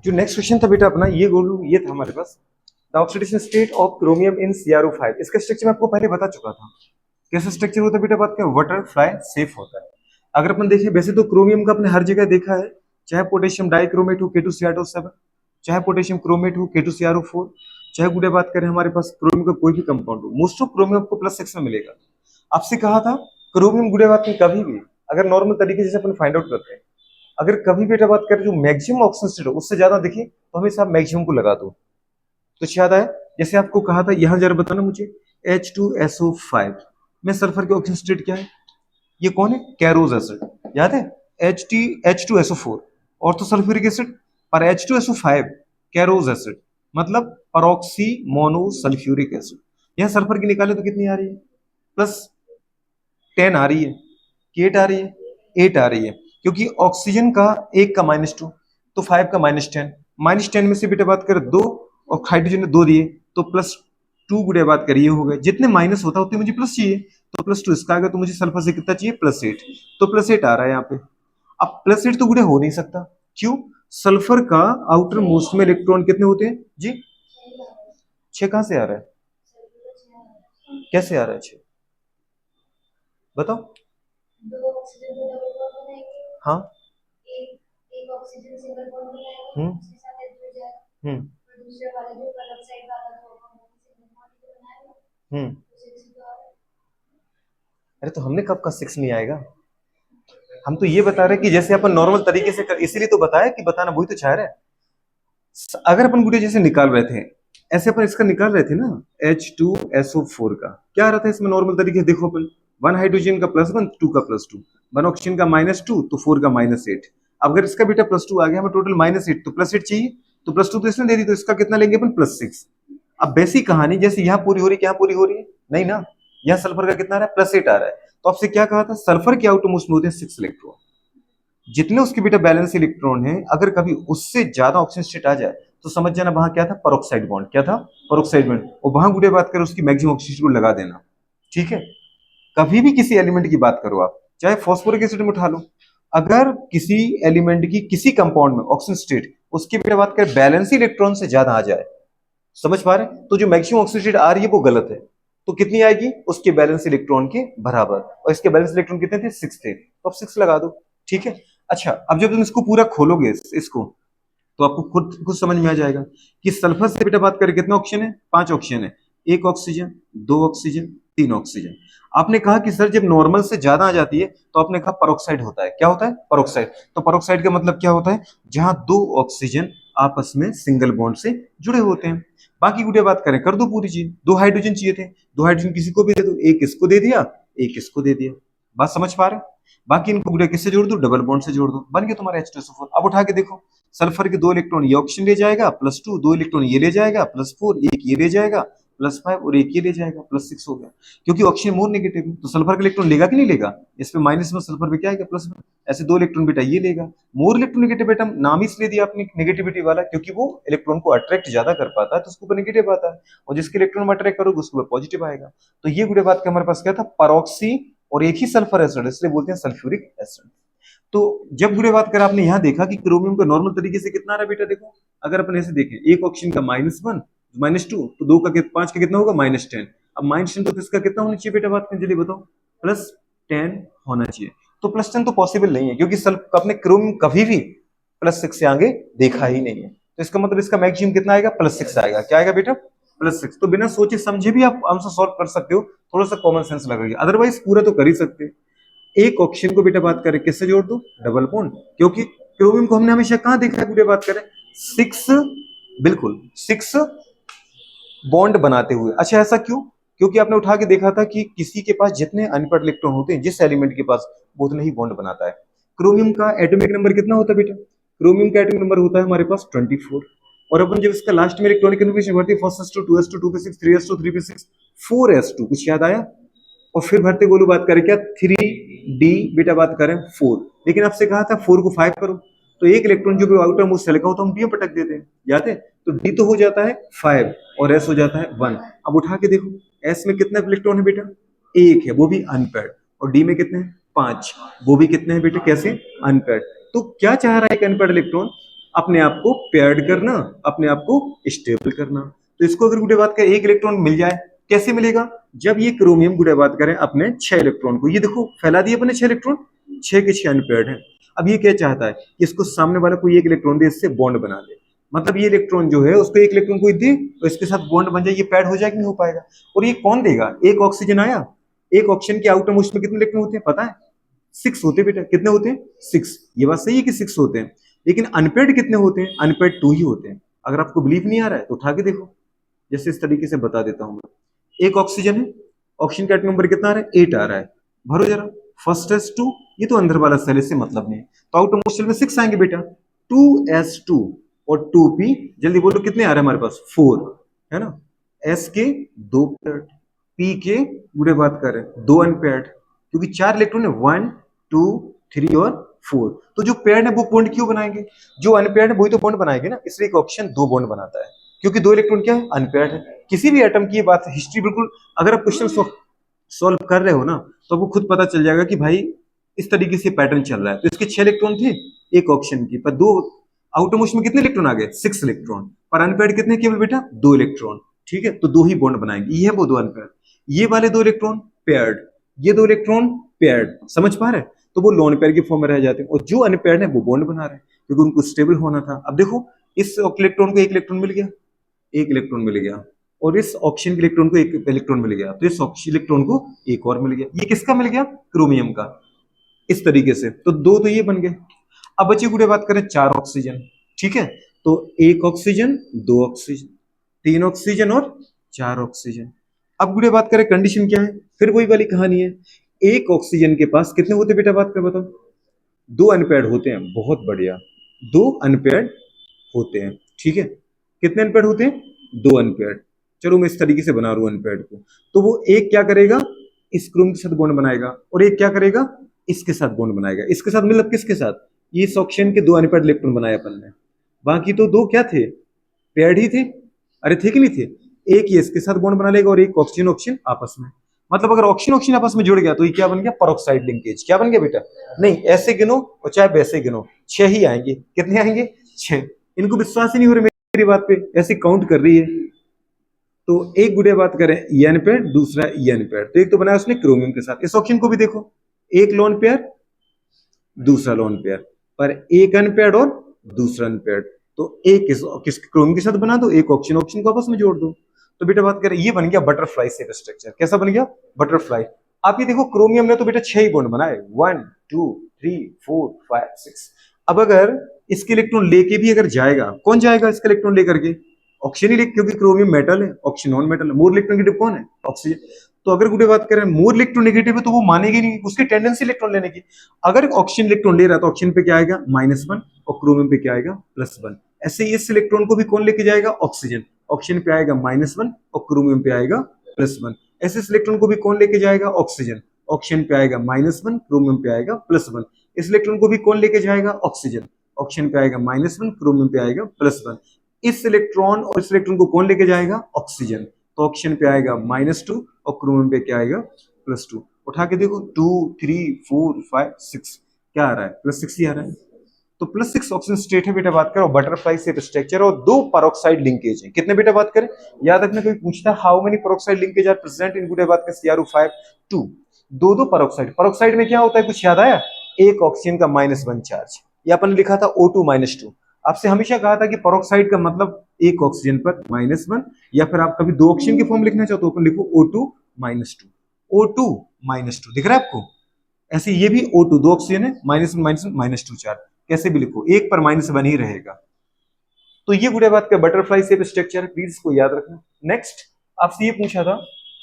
जो next question था बेटा अपना ये था हमारे पास the oxidation state of chromium in CrO5। इसका स्ट्रक्चर मैं आपको पहले बता चुका था। कैसा स्ट्रक्चर होता है बेटा, बात करें बटरफ्लाई सेफ होता है। अगर अपन देखें वैसे तो क्रोमियम का अपने हर जगह देखा है, चाहे पोटेशियम डाइक्रोमेट हो K2Cr7, चाहे पोटेशियम क्रोमेट हो K2Cr4, चाहे गुड़े बात करें हमारे पास क्रोमियम का कोई भी कंपाउंड हो, मोस्ट ऑफ क्रोमियम आपको +6 में मिलेगा। आपसे कहा था क्रोमियम गुड़े बात में कभी भी अगर नॉर्मल तरीके से अपन फाइंड आउट करते हैं, अगर कभी बेटा बात करें जो मैक्सिमम ऑक्सीजन स्टेट हो उससे ज्यादा दिखे तो हमेशा आप मैक्सिमम को लगा दो। तो याद आया, जैसे आपको कहा था यहां जरा बताना मुझे H2SO5 में सल्फर के ऑक्सीजन स्टेट क्या है, ये कौन है, कैरोज एसिड, याद है H2SO4 और तो सल्फ्यूरिक एसिड, पर H2SO5 कैरोज एसिड मतलब परऑक्सी मोनो सल्फ्यूरिक एसिड। यहां सल्फर की निकाले तो कितनी आ रही है, +10 आ रही है कि 8 आ रही है, 8 आ रही है, क्योंकि ऑक्सीजन का एक का -2 तो 5 का -10, -10 में से बेटा बात कर 2 और हाइड्रोजन ने 2 दिए तो +2 गुड़े बात करिए हो गए, जितने माइनस होता उतने मुझे प्लस चाहिए, तो +2 इसका आ गया, तो मुझे सल्फर से कितना चाहिए +8, तो +8 आ रहा है यहाँ पे। अब +8 तो गुड़े हो नहीं सकता, क्यों, सल्फर का आउटर मोस्ट में इलेक्ट्रॉन कितने होते हैं जी, 6 कहां से आ रहा है, कैसे आ रहा है 6 बताओ, हाँ, एक एक ऑक्सीजन सिंगल बॉन्ड बनाएगा, हम्म उसके साथ H जुड़ जाएगा, हम्म और दूसरे वाला जो अलग साइड वाला जो होगा वो भी सिंगल बॉन्ड ही तो बनाएगा, हम्म तो 6 तो आ रहा है। अरे तो हमने कब का 6 नहीं आएगा, हम तो ये बता रहे हैं कि जैसे अपन नॉर्मल तरीके से कर, इसीलिए तो बताया कि बताना वही तो चाह रहे हैं। अगर अपन गुड़े जैसे निकाल रहे थे, ऐसे अपन इसका निकाल रहे थे ना, H2SO4 का क्या आ रहा था इसमें नॉर्मल तरीके से, देखो अपन 1 हाइड्रोजन का +1, 2 का +2, 1 ऑक्सीजन का -2 तो 4 का -8। अब अगर इसका बेटा +2 आ गया, हमें टोटल -8 तो +8 चाहिए, तो +2 तो इसने दे दी, तो इसका कितना लेंगे अपन +6। अब बेसिक कहानी जैसे यहाँ पूरी हो रही है, यहाँ पूरी हो रही है नहीं ना, यहाँ सल्फर का कितना आ रहा है +8 आ रहा है, तो आपसे क्या कहा था, सल्फर के आउटर मोस्ट में होते हैं 6 इलेक्ट्रॉन, जितने उसके बेटा बैलेंस इलेक्ट्रॉन है अगर कभी उससे ज्यादा ऑक्सीजन स्टेट आ जाए तो समझ जाना वहां क्या था, परोक्साइड बॉन्ड, क्या था, परोक्साइड बॉन्ड, और वहां गुड़े बात करें उसकी मैक्सिमम ऑक्सीजन को लगा देना। ठीक है, कभी भी किसी एलिमेंट की बात करो आप, चाहे फॉस्फोरिक एसिड में उठा लो, अगर किसी एलिमेंट की किसी कंपाउंड में ऑक्सीजन स्टेट उसकी बेटा बात करें बैलेंस इलेक्ट्रॉन से ज्यादा आ जाए, समझ पा रहे हैं, तो जो मैक्सिमम ऑक्सीजन स्टेट आ रही है वो गलत है, तो कितनी आएगी, उसके बैलेंस इलेक्ट्रॉन के बराबर, और इसके बैलेंस इलेक्ट्रॉन कितने थे, 6 थे, तो आप 6 लगा दो। ठीक है, अच्छा अब जब तुम इसको पूरा खोलोगे इसको, तो आपको खुद खुद समझ में आ जाएगा कि सल्फर से बेटा बात करें कितना ऑक्सीजन है, 5 ऑक्सीजन है, 1 ऑक्सीजन, 2 ऑक्सीजन, 3 ऑक्सीजन। आपने कहा कि सर जब नॉर्मल से ज्यादा आ जाती है तो आपने कहा परोक्साइड होता है, क्या होता है, परोक्साइड, तो परोक्साइड का मतलब क्या होता है, जहां 2 ऑक्सीजन आपस में सिंगल बॉन्ड से जुड़े होते हैं। बाकी गुड़िया बात करें, कर दो पूरी चीज, 2 हाइड्रोजन चाहिए थे, 2 हाइड्रोजन किसी को भी दे दो, एक इसको दे दिया, एक इसको दे दिया, बात समझ पा रहे हैं? बाकी इनको गुड़िया किससे जोड़ दो, डबल बॉन्ड से जोड़ दो, बन गया तुम्हारा H2SO4। अब उठा के देखो, सल्फर के 2 इलेक्ट्रॉन ये ऑक्सीजन ले जाएगा +2, 2 इलेक्ट्रॉन ये ले जाएगा +4, एक ये ले जाएगा +5 और एक ये ले जाएगा +6 हो गया, क्योंकि ऑक्सीजन मोर नेगेटिव है तो सल्फर का इलेक्ट्रॉन लेगा कि नहीं लेगा, इस पे माइनस में सल्फर पे क्या आएगा प्लस में, ऐसे 2 इलेक्ट्रॉन बेटा ये लेगा, मोर इलेक्ट्रोनेगेटिव बेटा नाम ही इसलिए दिया आपने नेगेटिविटी वाला, क्योंकि वो इलेक्ट्रॉन को अट्रैक्ट ज्यादा कर पाता है तो उसके ऊपर नेगेटिव आता है, और जिसके इलेक्ट्रॉन में अट्रैक्ट करोगे उसके ऊपर पॉजिटिव आएगा। तो ये गुड़े बात का हमारे पास क्या था, परऑक्सी और एक ही सल्फर एसिड, इसलिए बोलते हैं सल्फ्यूरिक एसिड। तो जब गुड़े बात करें आपने यहां देखा कि क्रोमियम का नॉर्मल तरीके से कितना आ रहा है बेटा, देखो अगर अपन ऐसे देखें, एक ऑक्सीजन का -1 -2 तो 2 का 5 का कितना होगा -10, अब -10 तो इसका कितना होना चाहिए बेटा, बात करें जल्दी बताओ, +10 होना चाहिए, तो +10 तो पॉसिबल नहीं है क्योंकि अपने क्रोमियम कभी भी +6 से आगे देखा ही नहीं है, तो इसका मतलब इसका मैक्सिमम कितना आएगा, +6 आएगा, क्या आएगा बेटा, +6। तो बिना सोचे समझे भी आप आंसर सॉल्व कर सकते हो, थोड़ा सा कॉमन सेंस लगेगा, अदरवाइज पूरा तो कर ही सकते। एक ऑक्सीजन को बेटा बात करें किससे जोड़ दो, डबल बॉन्ड, क्योंकि क्रोमियम को हमने हमेशा कहां देखा है बेटा बात करें, 6, बिल्कुल 6 बॉन्ड बनाते हुए। अच्छा ऐसा क्यों, क्योंकि आपने उठा के देखा था कि किसी के पास जितने अनपढ़ इलेक्ट्रॉन होते हैं, जिस एलिमेंट के पास, वो उतने ही बॉन्ड बनाता है। क्रोमियम का एटॉमिक नंबर कितना होता है बेटा, क्रोमियम का एटॉमिक नंबर होता है हमारे पास 24, और अपन जब इसका लास्ट में इलेक्ट्रॉनिक कन्फिग्रेशन भरती है, first 2s2 2p6 3s2 3p6 4s2, कुछ याद आया, और फिर भरते गोलू बात करें क्या, 3d बेटा बात करें 4, लेकिन आपसे कहा था 4 को 5 करो, तो एक इलेक्ट्रॉन जो भी आउटर मोस्ट से लगा हो तो हम डी में पटक देते हैं, याद है, तो डी तो हो जाता है 5 और एस हो जाता है 1। अब उठा के देखो, एस में कितना इलेक्ट्रॉन है बेटा, एक है, वो भी अनपेड, और डी में कितने हैं, 5, वो भी कितने हैं बेटे, कैसे, अनपेड। तो क्या चाह रहा है एक अनपेड इलेक्ट्रॉन, अपने आप को पेयर्ड करना, अपने आप को स्टेबल करना। तो इसको अगर गुड़े बात करें एक इलेक्ट्रॉन मिल जाए, कैसे मिलेगा? जब ये क्रोमियम गुड़े बात करें अपने 6 इलेक्ट्रॉन को, ये देखो फैला दिए अपने 6 इलेक्ट्रॉन, 6 के 6 अनपेयर्ड है। अब ये क्या चाहता है कि इसको सामने वाला कोई एक इलेक्ट्रॉन दे, इससे बॉन्ड बना दे। मतलब ये इलेक्ट्रॉन जो है उसको एक इलेक्ट्रॉन कोई दे तो इसके साथ बॉन्ड बन जाए, ये पैड हो जाएगा, नहीं हो पाएगा। और ये कौन देगा? एक ऑक्सीजन आया, एक ऑक्सीजन के आउटर मोस्ट में कितने इलेक्ट्रॉन होते हैं पता है? 6 होते हैं बेटा। कितने होते हैं? 6। ये बात सही है कि 6 होते हैं, लेकिन अनपेड कितने होते हैं? अनपेड 2 ही होते हैं। अगर आपको बिलीव नहीं आ रहा है तो उठा के देखो, जैसे इस तरीके से बता देता हूं मैं। एक ऑक्सीजन है, ऑक्सीजन का एटम नंबर कितना आ रहा है? 8 आ रहा है। भरो जरा, फर्स्ट S2, ये तो अंदर वाला सेल, इससे मतलब नहीं है, तो आउटर मोस्ट सेल में 6 आएंगे बेटा। 2S2 और 2P, जल्दी बोलो कितने आ रहे हैं हमारे पास? 4 है ना। S के 2 पेयर, P के बुरे बात कर रहे हैं 2 अनपेयर्ड, क्योंकि 4 इलेक्ट्रॉन है, 1 2 3 और 4। तो जो पेयर्ड है वो बॉन्ड क्यों बनाएंगे? जो अनपेयर्ड है वही तो बॉन्ड बनाएंगे ना, इसलिए एक ऑप्शन 2 बॉन्ड बनाता है, क्योंकि 2 इलेक्ट्रॉन क्या है? अनपेयर्ड है। किसी भी एटम की ये बात हिस्ट्री बिल्कुल, अगर आप क्वेश्चन सॉल्व कर रहे हो ना तो आपको खुद पता चल जाएगा कि भाई इस तरीके से पैटर्न चल रहा है। तो इसके 6 इलेक्ट्रॉन थे एक ऑप्शन की, पर 2 आउटर मोस्ट में कितने इलेक्ट्रॉन आ गए? 6 इलेक्ट्रॉन। पर अनपेयर्ड कितने केवल बेटा? 2 इलेक्ट्रॉन। ठीक है, तो 2 ही बॉन्ड बनाएंगे, ये है वो 2 अनपेयर्ड। ये वाले 2 इलेक्ट्रॉन पेयर्ड, ये 2 इलेक्ट्रॉन पेयर्ड, समझ पा रहे हैं? तो वो लोन पेयर के फॉर्म में रह जाते हैं, और जो अनपेयर्ड है वो बॉन्ड बना रहे हैं, क्योंकि उनको स्टेबल होना था। अब देखो, इस इलेक्ट्रॉन को एक इलेक्ट्रॉन मिल गया, एक इलेक्ट्रॉन मिल गया, और इस ऑक्सीजन के इलेक्ट्रॉन को एक इलेक्ट्रॉन मिल गया, तो इस ऑक्सीजन इलेक्ट्रॉन को एक और मिल गया। ये किसका मिल गया? क्रोमियम का। इस तरीके से तो 2 तो ये बन गए। अब बच्चे गुड़े बात करें 4 ऑक्सीजन, ठीक है, तो 1 ऑक्सीजन, 2 ऑक्सीजन, 3 ऑक्सीजन और 4 ऑक्सीजन। अब गुड़े बात करें कंडीशन क्या है? फिर वही वाली कहानी है, एक ऑक्सीजन के पास कितने होते बेटा? बात कर बताओ। 2 अनपेयर्ड होते हैं, बहुत बढ़िया, 2 अनपेयर्ड होते हैं। ठीक है, कितने अनपेयर्ड होते हैं? 2 अनपेयर्ड। चलो मैं इस तरीके से बना रहा हूं अनपेयर्ड को, तो वो एक क्या करेगा? इस क्रोम के साथ बॉन्ड बनाएगा, और एक क्या करेगा? इसके साथ बॉन्ड बनाएगा। इसके साथ मतलब किसके साथ? ये इस ऑक्सीजन के 2 अनपेयर्ड इलेक्ट्रॉन बनाए अपन ने, बाकी तो 2 क्या थे? पेयर्ड ही थे। अरे थे कि नहीं थे? एक ये इसके साथ बॉन्ड बना लेगा और एक ऑक्सीजन ऑक्सीजन आपस में। मतलब अगर ऑक्सीजन ऑक्सीजन आपस में जुड़ गया तो ये क्या बन गया? Peroxide linkage. क्या बन गया बेटा? नहीं, ऐसे गिनो और चाहे वैसे गिनो, 6 ही आएंगे। कितने आएंगे? 6। इनको विश्वास ही नहीं हो रहा मेरी बात पे, ऐसे काउंट कर रही है। तो एक गुड़े बात करें एन पेयर, दूसरा एन पेयर, तो एक तो बनाया उसने क्रोमियम के साथ। इस ऑक्सीजन को भी देखो, एक लोन पेयर, दूसरा लोन पेयर, पर एक अनपेयर्ड और दूसरा अनपेयर्ड, तो एक किस क्रोमियम के साथ बना दो, एक ऑक्सीजन ऑक्सीजन को आपस में जोड़ दो। तो बेटा बात करें, ये बन गया बटरफ्लाई शेप स्ट्रक्चर। कैसा बन गया? बटरफ्लाई। आप ये देखो, क्रोमियम ने तो बेटा 6 ही बॉन्ड बनाए, 1 2 3 4 5 6। अब अगर इसके इलेक्ट्रॉन लेके भी अगर जाएगा, कौन जाएगा इसके इलेक्ट्रॉन लेकर के? ऑक्सीजन ही, क्योंकि क्रोमियम मेटल है, ऑक्सीजन नॉन मेटल है। मोर इलेक्ट्रोनेगेटिव कौन है? ऑक्सीजन। तो अगर गुड़े बात करें मोर इलेक्ट्रोनेगेटिव है तो वो मानेगी नहीं, उसकी टेंडेंसी इलेक्ट्रॉन लेने की। अगर ऑक्सीजन इलेक्ट्रॉन ले रहा है तो ऑक्सीजन पे क्या आएगा? -1, और क्रोमियम पे क्या आएगा? +1। ऐसे इस इलेक्ट्रॉन को भी कौन लेके जाएगा? ऑक्सीजन। ऑक्सीजन पे आएगा -1 और क्रोमियम पे आएगा +1। ऐसे इस इलेक्ट्रॉन को भी कौन लेके जाएगा? ऑक्सीजन। ऑक्सीजन पे आएगा -1, क्रोमियम पे आएगा +1। इस इलेक्ट्रॉन को भी कौन लेके जाएगा? ऑक्सीजन। ऑक्सीजन पे आएगा -1, क्रोमियम पे आएगा +1। इस इलेक्ट्रॉन और इस इलेक्ट्रॉन को कौन लेके जाएगा? ऑक्सीजन। तो ऑक्सीजन पे आएगा -2 और क्रोमियम पे क्या आएगा? +2। उठा के देखो, 2 3 4 5 6, क्या आ रहा है? +6 ही आ रहा है। तो +6 ऑक्सीजन स्टेट है बेटा बात करो, बटरफ्लाई शेप स्ट्रक्चर, और 2 पेरोक्साइड लिंकेज है। कितने बेटा बात करें? याद रखना, कोई पूछता है how many peroxide linkage are present in गुड बात कर CrO5 2। 2 पेरोक्साइड। पेरोक्साइड में क्या होता है, कुछ याद आया? एक ऑक्सीजन का -1 चार्ज, ये अपन ने लिखा था O2 -2। आपसे हमेशा कहा था कि पेरोक्साइड का मतलब एक ऑक्सीजन पर -1, या फिर आप कभी 2 ऑक्सीजन की फॉर्म लिखना चाहो तो अपन लिखो O2 -2। O2 -2 दिख रहा है आपको? ऐसे ये भी O2, 2 ऑक्सीजन है, -1 -2 चार्ज, कैसे भी लिखो, एक पर -1 ही रहेगा। तो ये गुड़े बात का बटरफ्लाई शेप स्ट्रक्चर है, प्लीज इसको याद रखना। नेक्स्ट आपसे ये पूछा था,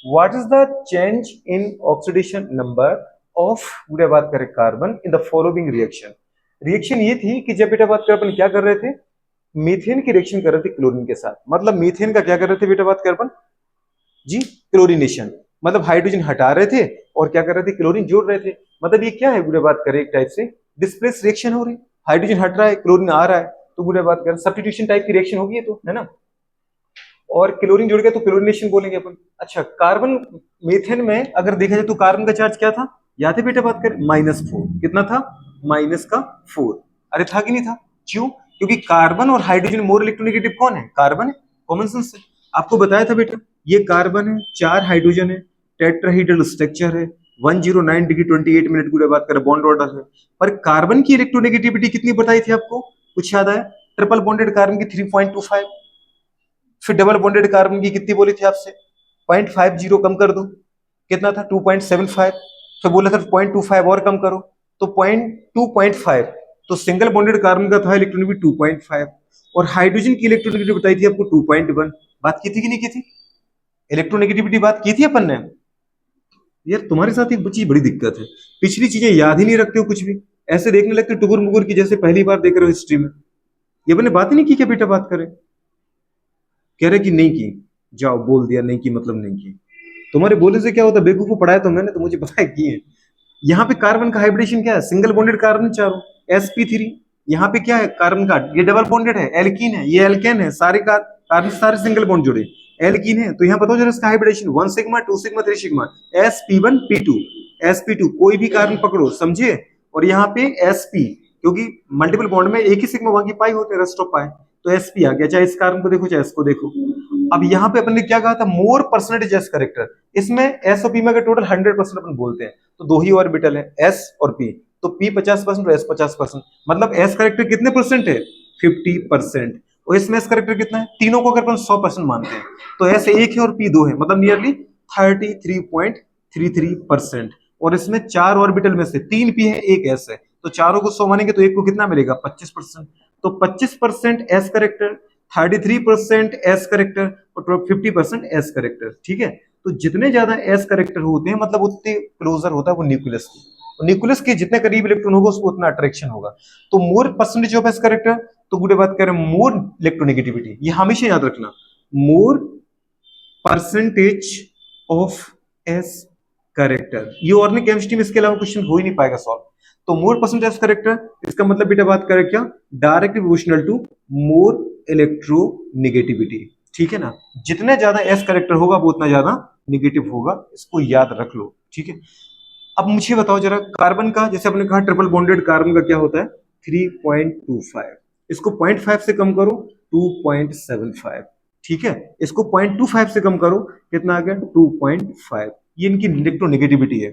what is the change in oxidation number of गुड़े बात करें carbon in the following reaction. Reaction ये थी कि जब बेटा बात कर अपन क्या कर रहे थे? मीथेन की रिएक्शन कर रहे थे क्लोरीन के साथ। मतलब मीथेन का क्या कर रहे थे बेटा बात कर अपन? जी, क्लोरीनेशन। मतलब हाइड्रोजन हटा रहे थे और क्या कर रहे थे? क्लोरीन जोड़ रहे थे। मतलब ये क्या है गुड़े बात करें? एक टाइप से डिस्प्लेस रिएक्शन हो रही, हाइड्रोजन हट रहा है, क्लोरीन आ रहा है, तो गुड़े बात करें सब्स्टिट्यूशन टाइप की रिएक्शन होगी, तो है ना। और क्लोरीन जुड़ गया तो क्लोरीनेशन बोलेंगे अपन। अच्छा, कार्बन मीथेन में अगर देखा जाए तो कार्बन का चार्ज क्या था? याद है बेटा बात करें? -4। कितना था? -4। अरे था कि नहीं था? क्यों? क्योंकि कार्बन और हाइड्रोजन मोर इलेक्ट्रोनेगेटिव कौन है? कार्बन है। कॉमन सेंस है। आपको बताया था बेटा, ये कार्बन है, 4 हाइड्रोजन है, टेट्राहेड्रल स्ट्रक्चर है, 109 डिग्री 28 मिनट की बात करें बॉन्ड ऑर्डर है। पर कार्बन की इलेक्ट्रोनेगेटिविटी कितनी बताई थी आपको? कुछ याद आया? ट्रिपल बॉन्डेड कार्बन की 3.25, फिर डबल बॉन्डेड कार्बन की कितनी बोली थी आपसे? 0.50 कम कर दो, कितना था? 2.75। फिर बोला था 0.25 और कम करो, तो 2.5। तो सिंगल बॉन्डेड कार्बन का था इलेक्ट्रॉनिक 2.5, और हाइड्रोजन की इलेक्ट्रॉनिक बताई थी आपको 2.1। बात की थी कि नहीं की थी? इलेक्ट्रोनेगेटिविटी बात की थी अपन ने। यार तुम्हारे साथ एक चीज बड़ी दिक्कत है, पिछली चीजें याद ही नहीं रखते हो कुछ भी, ऐसे देखने लगते हो टुकुर मुकुर की, जैसे पहली बार देख रहे हो हिस्ट्री में। ये मैंने बात ही नहीं की क्या बेटा? बात करें, कह रहे कि नहीं की, जाओ बोल दिया नहीं की मतलब नहीं की। तुम्हारे बोलने से क्या होता? बेवकूफ पढ़ाया तो मैंने, तो मुझे पता है की है। यहाँ पे कार्बन का हाइब्रिडेशन क्या है? सिंगल बॉन्डेड कार्बन चारों, sp3। यहाँ पे क्या है? कार्बन का ये डबल बॉन्डेड है, एल्कीन है, ये एल्केन है, सारे कार्बन सारे सिंगल बॉन्ड जुड़े, एल्कीन है। तो यहाँ बताओ जरा इसका hybridisation, 1 sigma 2 sigma 3 sigma, sp1p2, sp2 कोई भी कार्बन पकड़ो, समझे? और यहाँ पे sp, क्योंकि मल्टीपल बॉन्ड में एक ही सिग्मा वहां की पाई होते हैं, रेस्ट ऑफ पाई, तो sp आ गया। चाहे इस कार्बन को देखो चाहे इसको देखो। अब यहाँ पे अपन ने क्या कहा था? मोर परसेंटेज एस करेक्टर। इसमें एस और पी में टोटल 100% अपन बोलते हैं, तो दो ही ऑर्बिटल है, एस और पी, तो पी 50% और एस 50%। मतलब एस करेक्टर कितने परसेंट है? 50%। और इसमें एस करेक्टर कितना है? तीनों को अगर अपन 100% मानते हैं, तो एस एक है और पी दो है, मतलब नियरली 33.33%। और इसमें 4 ऑर्बिटल में से 3 पी है, 1 एस है, तो चारों को 100 मानेंगे तो एक को कितना मिलेगा? 25%। तो 25% एस करेक्टर, 33% एस करेक्टर, और 50% एस करेक्टर। ठीक है, तो जितने ज्यादा एस करेक्टर होते हैं मतलब उतने क्लोजर होता है वो न्यूक्लियस की, तो न्यूक्लियस के जितने करीब इलेक्ट्रॉन होगा उसको उतना अट्रैक्शन होगा। तो मोर परसेंटेज ऑफ एस करेक्टर, तो गुडे बात करें मोर इलेक्ट्रोनेगेटिविटी, ये हमेशा याद रखना, मोर परसेंटेज ऑफ एस करेक्टर। ये ऑर्गेनिक केमिस्ट्री में इसके अलावा क्वेश्चन हो ही नहीं पाएगा सॉल्व। तो मोर परसेंटेज एस करेक्टर, इसका मतलब बेटा बात करें क्या? Directly proportional to more electronegativity. ठीक है ना, जितना ज्यादा एस करेक्टर होगा वो उतना ज्यादा नेगेटिव होगा, इसको याद रख लो। ठीक है, अब मुझे बताओ जरा कार्बन का, जैसे आपने कहा ट्रिपल बॉन्डेड कार्बन का क्या होता है? 3.25। इसको 0.5 से कम करो, 2.75। ठीक है, इसको 0.25 से कम करो, कितना आ गया? 2.5। ये इनकी इलेक्ट्रोनेगेटिविटी है।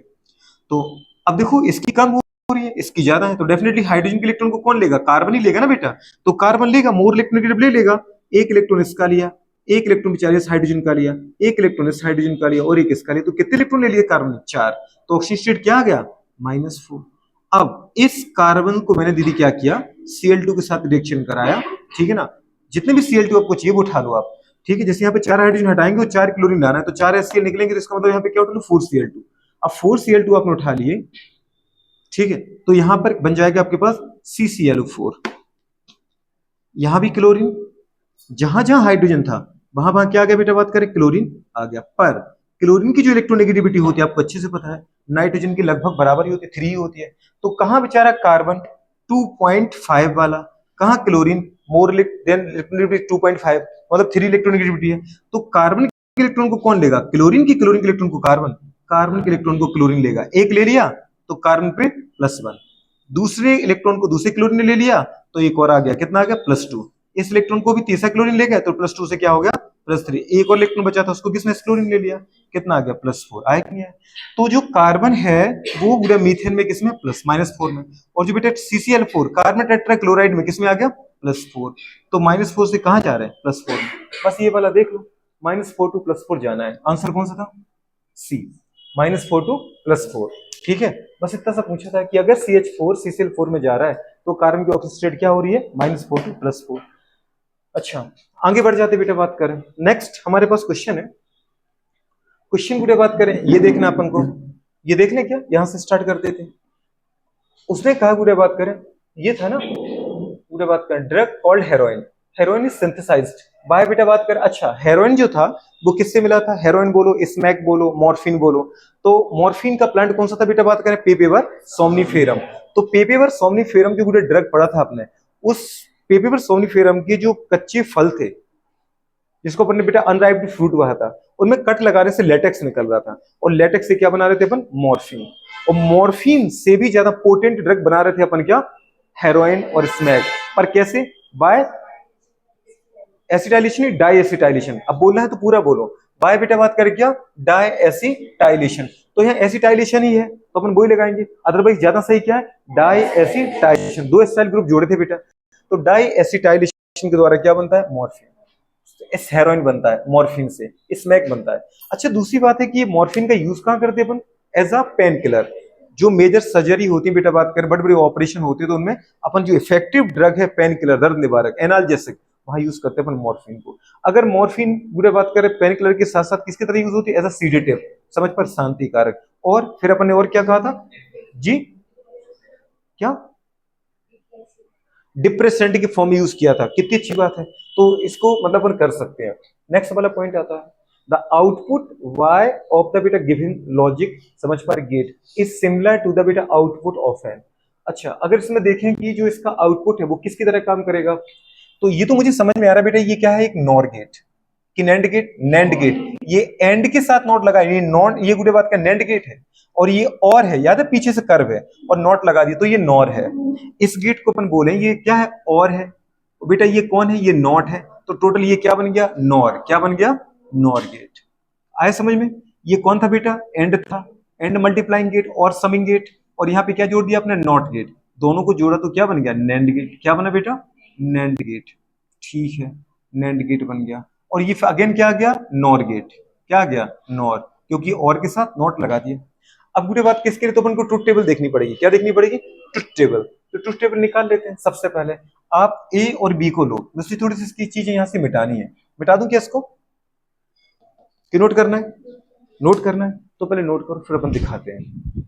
तो अब देखो इसकी कम हो रही है, इसकी ज्यादा है, तो डेफिनेटली हाइड्रोजन के इलेक्ट्रॉन को कौन लेगा? कार्बन ही लेगा ना बेटा। तो कार्बन लेगा, मोर इलेक्ट्रोनेगेटिव ले लेगा। एक इलेक्ट्रॉन इसका लिया, एक इलेक्ट्रॉन बेचारे इस हाइड्रोजन का लिया, एक इलेक्ट्रॉन इस हाइड्रोजन का लिया, और एक इसका लिया, तो कितने इलेक्ट्रॉन ले लिए कार्बन ने? 4। तो ऑक्सीजन स्टेट क्या आ गया? -4। अब इस कार्बन को मैंने दीदी क्या किया? Cl2 के साथ रिएक्शन कराया। ठीक है ना, जितने भी Cl2 आपको चाहिए वो उठा लो आप। ठीक है, जैसे यहाँ पे 4 हाइड्रोजन हटाएंगे और 4 क्लोरीन लाना है, तो 4 HCl निकलेंगे, तो इसका मतलब यहाँ पे क्या उठा लो? 4Cl2। अब 4Cl2 आपने उठा लिए, ठीक है, तो यहां पर बन जाएगा आपके पास CClO4। यहां भी क्लोरीन, जहां जहां हाइड्रोजन था वहां वहां क्या आ गया बेटा? बात करें, क्लोरीन आ गया। पर क्लोरीन की जो इलेक्ट्रोनेगेटिविटी होती है आपको अच्छे से पता है, नाइट्रोजन की लगभग बराबर ही होती है, 3 होती है। तो कहां बेचारा कार्बन 2.5 वाला, कहां क्लोरीन मोर देन इलेक्ट्रोनेगेटिविटी 2.5, मतलब 3 इलेक्ट्रोनेगेटिविटी है। तो कार्बन के इलेक्ट्रॉन को कौन लेगा? क्लोरीन की, क्लोरीन के इलेक्ट्रॉन को कार्बन, कार्बन के इलेक्ट्रॉन को क्लोरीन लेगा। एक ले लिया तो कार्बन पे +1, दूसरे इलेक्ट्रॉन को दूसरे क्लोरीन ने ले लिया तो एक और आ गया, कितना आ गया? +2। इस इलेक्ट्रॉन को भी तीसरा क्लोरीन ले गया तो +2 से क्या हो गया? +3। एक और इलेक्ट्रॉन बचा था उसको किसने क्लोरीन ले लिया, कितना आ गया? +4। आया कि नहीं आया? तो जो कार्बन है वो पूरा मीथेन में किसमें? -4 में। और जो बेटा CCl4 कार्बन टेट्राक्लोराइड में किसमें आ गया? +4। तो -4 से कहां जा रहे हैं? +4 में। बस ये वाला देख लो, -4 to +4 जाना है। आंसर कौन सा था? सी, -4 to +4। ठीक है, बस इतना सा पूछा था कि अगर CH4 CCl4 में जा रहा है तो कार्बन की ऑक्सीजन स्टेट क्या हो रही है? -4 to +4। अच्छा, आगे बढ़ जाते बेटा, बात करें नेक्स्ट हमारे पास क्वेश्चन है। क्वेश्चन की बात करें, ये देखना अपन को, ये देख लें क्या, यहां से स्टार्ट करते थे। उसने कहा गुड़े बात करें, ये था ना गुड़े बात करें, drug called heroin, heroin is synthesized by बेटा बात करें। अच्छा, हेरोइन जो था वो किससे मिला था? हेरोइन बोलो, स्मैक बोलो, मॉर्फिन बोलो। तो मॉर्फिन का प्लांट कौन सा था बेटा? बात करें पेपेवर सोमनिफेरम। तो पेपेवर सोमनिफेरम जो गुड़े ड्रग पढ़ा था आपने, उस पेपेवर सोमनिफेरम के जो कच्चे फल थे, जिसको अपन ने बेटा अनराइप्ड फ्रूट कहा था, उनमें कट लगाने से लेटेक्स निकल रहा था, और लेटेक्स से क्या बना रहे थे अपन? मॉर्फिन। और मॉर्फिन से भी ज्यादा पोटेंट ड्रग बना रहे थे अपन क्या? हेरोइन और स्मैक। पर कैसे? बाय एसिटाइलेशन ही डाई एसिटाइलेशन। अब बोलना है तो पूरा बोलो। बाय बेटा बात करें क्या, डाई एसिटाइलेशन। तो यहाँ एसिटाइलेशन ही है तो अपन वही लगाएंगे, अदरवाइज ज्यादा सही क्या है, डाई एसिटाइलेशन। दो एसिटाइल ग्रुप जोड़े थे बेटा, तो डाई एसिटाइलेशन के द्वारा क्या बनता है, मॉर्फिन। इस हेरोइन बनता है मॉर्फिन से, स्मैक बनता है। अच्छा दूसरी बात है कि ये मॉर्फिन का यूज कहाँ करते हैं अपन, एज अ पेन किलर। जो मेजर सर्जरी होती है बेटा बात करें, बड़े बड़े ऑपरेशन होते हैं तो उनमें अपन जो इफेक्टिव ड्रग है पेन किलर, दर्द निवारक, एनाल्जेसिक, वहां यूज करते हैं अपन मॉर्फिन को। अगर मॉर्फिन बुरे बात करें पेन किलर के साथ साथ किसकी तरह यूज होती है, एज अ सीडेटिव, समझ पर शांति कारक। और फिर अपन ने और क्या कहा था जी, क्या डिप्रेसेंट की फॉर्म यूज किया था, कितनी अच्छी बात है। तो इसको मतलब अपन कर सकते हैं। नेक्स्ट वाला पॉइंट आता है, the output Y of the बेटा गिवन लॉजिक, समझ पर gate is similar to the बेटा आउटपुट ऑफ एन। अच्छा अगर इसमें देखें कि जो इसका आउटपुट है वो किसकी तरह काम करेगा, तो ये तो मुझे समझ में आ रहा है बेटा, ये क्या है, एक नॉर गेट कि नैंड गेट, नैंड गेट। ये एंड के साथ नॉट लगा, ये नॉन, ये गुडे बात का नैंड गेट है, और ये और है, याद है पीछे से कर्व है और नॉट लगा दिया तो ये नॉर है। इस गेट को अपन बोले ये क्या है, और है। तो बेटा ये कौन है, ये नॉट है, तो टोटल ये क्या बन गया, नॉर। क्या बन गया, नॉर गेट। आया समझ में। ये कौन था बेटा, एंड था, एंड मल्टीप्लाइंग गेट और समिंग गेट, और यहाँ पे क्या जोड़ दिया आपने, नॉट गेट। दोनों को जोड़ा तो क्या बन गया, नैंड गेट। क्या बना बेटा, नैंड गेट। ठीक है, नैंड गेट बन गया। और ये अगेन क्या आ गया, नॉर गेट। क्या आ गया, नॉर, क्योंकि और के साथ नॉट लगा दिया। अब गुटे बात किसके लिए, तो अपन को ट्रुथ टेबल देखनी पड़ेगी। क्या देखनी पड़ेगी, ट्रुथ टेबल। तो ट्रुथ टेबल निकाल लेते हैं। सबसे पहले आप ए और बी को लो, मुझे थोड़ी सी इसकी चीजें यहां से मिटानी है। मिटा दूं क्या इसको, कि नोट करना है, नोट करना है तो पहले नोट करो फिर अपन दिखाते हैं।